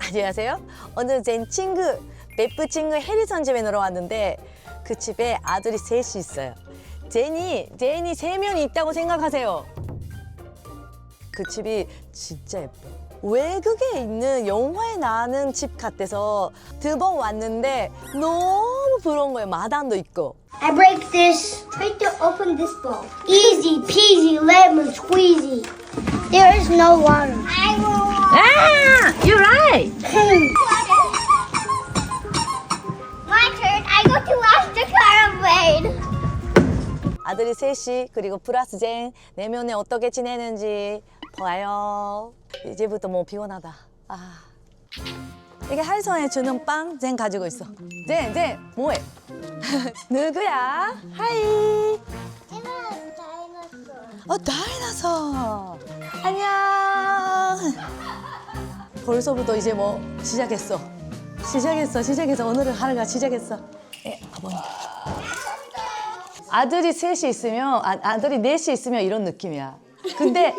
안녕하세요. 오늘 제 친구, 베프 친구 해리선 집에 놀러 왔는데 그 집에 아들이 셋이 있어요. 제니 3명이 있다고 생각하세요. 그 집이 진짜 예뻐. 외국에 있는 영화에 나오는 집 같아서 2번 왔는데 너무 부러운 거예요. 마당도 있고. I break this. Try to open this bowl. Easy peasy lemon squeezy. There is no water. I will. 아, you're right. My turn. I go to watch the caravane. 아들이 셋이 그리고 플러스 젠 내면에 어떻게 지내는지 봐요. 이제부터 뭐 피곤하다. 아, 이게 할성에 주는 빵 젠 가지고 있어. 젠 뭐해? 누구야? 하이. 다이너서. 안녕. 벌써부터 이제 뭐 시작했어. 오늘은 하루가 시작했어. 아버님. 아들이 셋이 있으면, 아들이 넷이 있으면 이런 느낌이야. 근데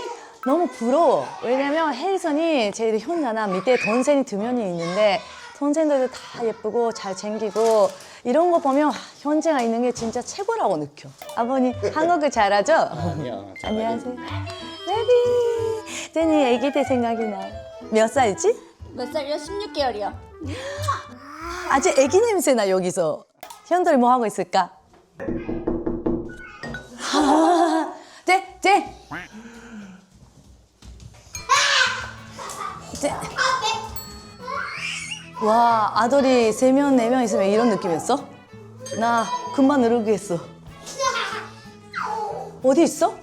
너무 부러워. 왜냐면 해리선이 제일 혼자나 밑에 동생이 2명이 있는데 동생들도 다 예쁘고 잘 챙기고 이런 거 보면 현재가 있는 게 진짜 최고라고 느껴. 아버님 한국어 잘하죠? 아니요. 안녕하세요. 베비. 제니 아기 때 생각이 나. 몇 살이지? 몇 살이요? 16개월이요. 아직 아기 냄새 나 여기서. 현들이 뭐 하고 있을까? 제. 와, 아들이 3명, 4명 있으면 이런 느낌이었어? 나 금방 누르겠어. 어디 있어?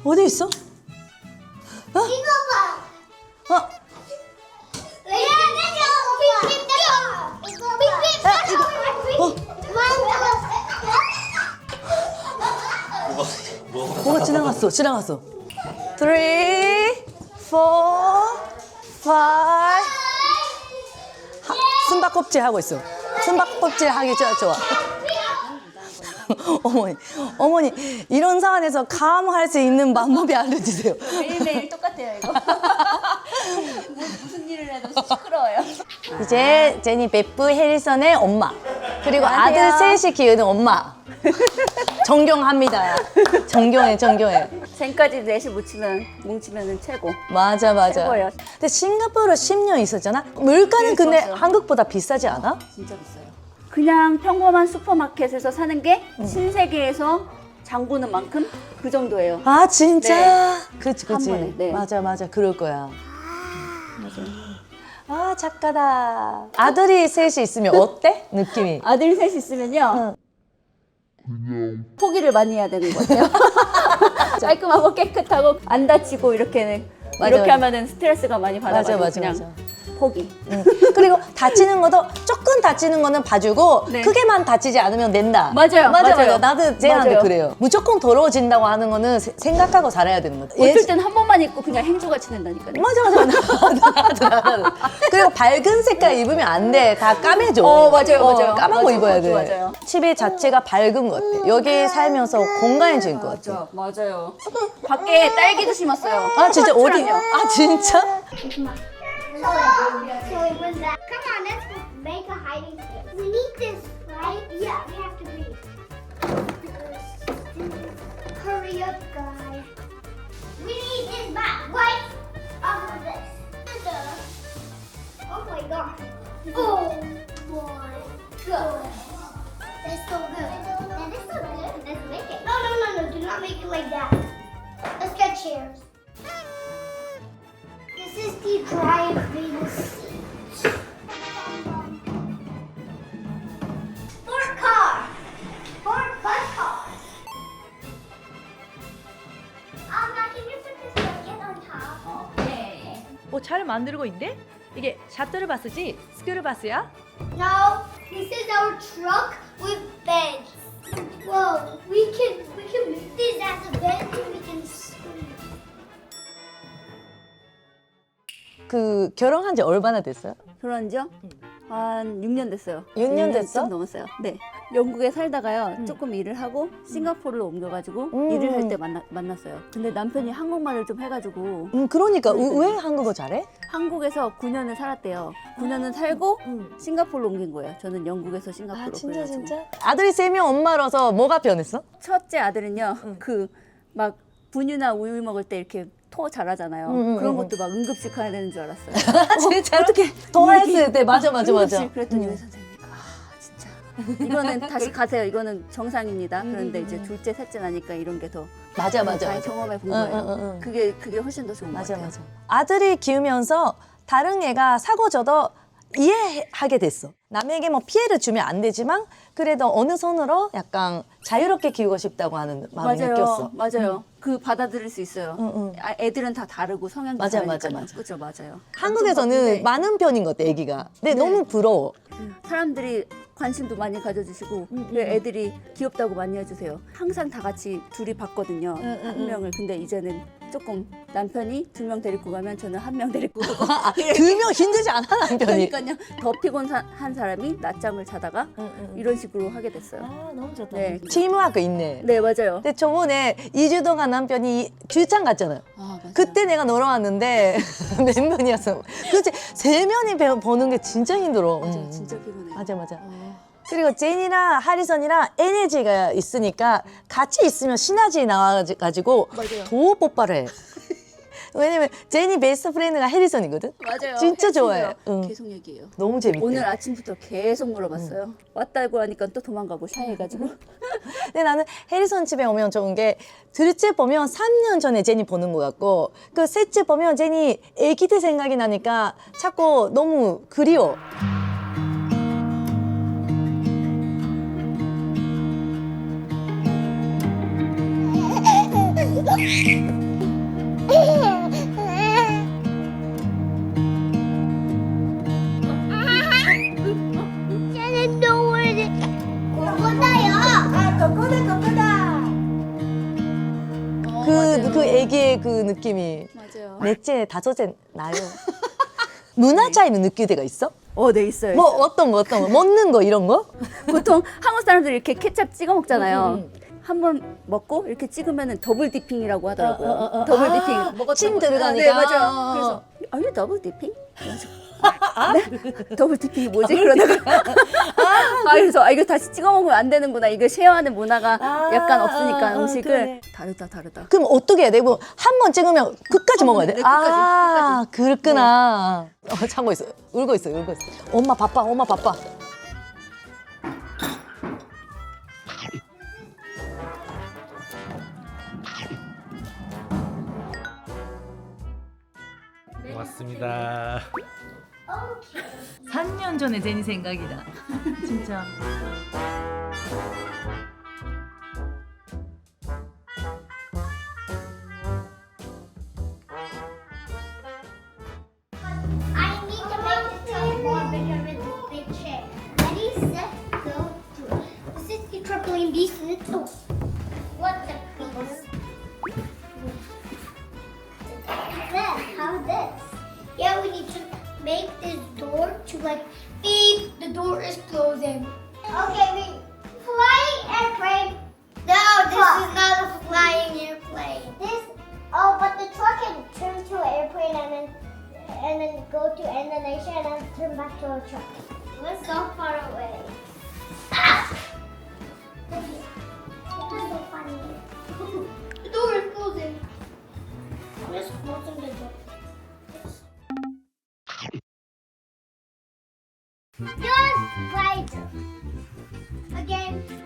어디 있어? 이거 봐. 어? 뭐가 지나갔어. 3, 4, 5. 숨바꼭질 하고 있어. 숨바꼭질 하기 좋아. 어머니 이런 상황에서 감할 수 있는 방법이 알려주세요. 매일매일 똑같아요 이거. 무슨 일을 해도 시끄러워요. 이제 제니 베프 해리선의 엄마 그리고 안녕하세요. 아들 셋이 키우는 엄마 존경합니다. 존경해. zen까지 넷이 뭉치면 최고. 맞아. 최고예요. 근데 싱가포르 10년 있었잖아. 물가는 네, 근데 좋았어요. 한국보다 비싸지 않아? 진짜 비싸요. 그냥 평범한 슈퍼마켓에서 사는 게 신세계에서 장 보는 만큼 그 정도예요. 아 진짜? 네. 그치. 한 번에, 네. 맞아. 그럴 거야. 맞아요. 아 착하다. 아들이 셋이 있으면 어때? 느낌이? 아들 셋 있으면요. 포기를 많이 해야 되는 것 같아요. 깔끔하고 깨끗하고 안 다치고 이렇게 맞아. 하면은 스트레스가 많이 받아가지고 맞아. 그냥 포기. 그리고 다치는 것도 조금 다치는 거는 봐주고 네. 크게만 다치지 않으면 낸다. 맞아요. 나도 쟤한테 맞아요. 그래요. 무조건 더러워진다고 하는 거는 생각하고 살아야 되는 거다. 어쩔 땐 한 번만 입고 그냥 행주같이 낸다니까요. 맞아. 나도. 그리고 밝은 색깔 입으면 안 돼. 다 까매져. 맞아요. 까만 거 입어야 돼. 맞아요. 집이 자체가 밝은 것 같아. 여기 살면서 공간해진 것 같아. 맞아요. 밖에 딸기도 심었어요. 아 진짜 어디? 추천하며. 아 진짜? So it was that. Come on, let's make a hiding place. We need this, right? Yeah, we have to read. Hurry up, guys. We need this back, right? Off of this. Oh my god. Oh my god. That's so good. That is so good. Let's make it. No. Do not make it like that. Let's get chairs. This is the driving seat. Sport car. Sport bus car. Now can you put this blanket on top? 잘 만들고 있네? 이게 샤틀버스지? 스쿨버스야? No, this is our truck with beds. Whoa, we can make this as a bed and we can sleep. 그 결혼한 지 얼마나 됐어요? 결혼한 지요? 한 6년 됐어요. 6년 됐어? 좀 넘었어요. 네. 영국에 살다가요 조금 일을 하고 싱가포르로 옮겨가지고 일을 할 때 만났어요. 근데 남편이 한국말을 좀 해가지고 그러니까 왜 한국어 잘해? 한국에서 9년을 살았대요. 9년은 살고 싱가포르로 옮긴 거예요. 저는 영국에서 싱가포르로. 아 진짜 그래가지고. 진짜? 아들이 3명 엄마라서 뭐가 변했어? 첫째 아들은요 그 막 분유나 우유 먹을 때 이렇게 토 잘하잖아요. 그런 것도 막 응급실 가야 되는 줄 알았어요. 진짜 어떻게 토했을 때 맞아. 응급실 그랬더니 의사 선생님이 아 진짜 이거는 다시 가세요. 이거는 정상입니다. 그런데 이제 둘째, 셋째 나니까 이런 게 더 맞아. 잘 경험해 본 거예요. 응. 그게 훨씬 더 좋은 것 맞아. 같아요. 아들이 키우면서 다른 애가 사고 쳐도 이해하게 됐어. 남에게 뭐 피해를 주면 안 되지만 그래도 어느 선으로 약간 자유롭게 키우고 싶다고 하는 마음을 느꼈어. 맞아요. 그 받아들일 수 있어요. 응. 아, 애들은 다 다르고 성향도 맞아, 다르니까. 맞아. 그렇죠, 맞아요. 한국에서는 바쁜데 많은 편인 것 같아, 애기가. 근데 네. 너무 부러워. 사람들이 관심도 많이 가져주시고 애들이 귀엽다고 많이 해주세요. 항상 다 같이 둘이 봤거든요. 한 명을. 근데 이제는 조금 남편이 2명 데리고 가면 저는 1명 데리고 가고 아, 2명 힘들지 않아, 남편이. 그러니까요. 더 피곤한 사람이 낮잠을 자다가 이런 식으로 하게 됐어요. 아, 너무 좋다. 네. 팀워크 있네. 네, 맞아요. 근데 저번에 2주 동안 남편이 출장 갔잖아요. 아, 맞아요. 그때 내가 놀러 왔는데 몇 명이었어. 그렇지 3명이 보는 게 진짜 힘들어. 맞아요. 진짜 피곤해요. 맞아. 그리고 제니랑 하리선이랑 에너지가 있으니까 같이 있으면 시너지 나와가지고 맞아요. 더 뽀빠를 해. 왜냐면 제니 베스트 프렌드가 해리선이거든. 맞아요. 진짜 좋아해. 해주세요. 응. 계속 얘기해요. 너무 재밌대. 오늘 아침부터 계속 물어봤어요. 왔다고 하니까 또 도망가고 샤해가지고. 근데 나는 해리선 집에 오면 좋은 게 둘째 보면 3년 전에 제니 보는 것 같고 그 셋째 보면 제니 애기 때 생각이 나니까 자꾸 너무 그리워. 쟤는 또 왜? 거거다요. 아, 거거다. 그 애기의 그 느낌이 맞아요. 넷째, 다섯째 나요. 문화 차이는 느낄 때가 있어? 네, 있어요. 뭐 어떤 거 먹는 거 이런 거? 보통 한국 사람들이 이렇게 케찹 찍어 먹잖아요. 한 번 먹고 이렇게 찍으면 더블 디핑이라고 하더라고요. 더블 디핑. 먹었던 침 거. 들어가니까. 네, 맞아요. 그래서 아니 더블 디핑? 네? 더블 디핑이 뭐지? 그러다가 그래서 이거 다시 찍어 먹으면 안 되는구나. 이거 쉐어하는 문화가 약간 없으니까 음식을 그러네. 다르다. 그럼 어떻게 해야 돼? 뭐 한 번 찍으면 끝까지 먹어야 돼? 네, 끝까지. 그렇구나. 참고 있어. 울고 있어. 엄마 바빠. 고맙습니다. 3년 전에 제니 생각이다. 진짜. I need to make the tub more bigger with this big chair. Ready, set, go, do. This is the trampoline beast and it's what the beast? How's this? Yeah, we need to make this door to like beep. The door is closing. Okay, we flying airplane. No, this is not a flying airplane. This but the truck can turn to an airplane and then go to Indonesia and then turn back to a truck. We're so far away. Ah! This is so funny. The door is closing. I'm just closing the door. Just right. Again.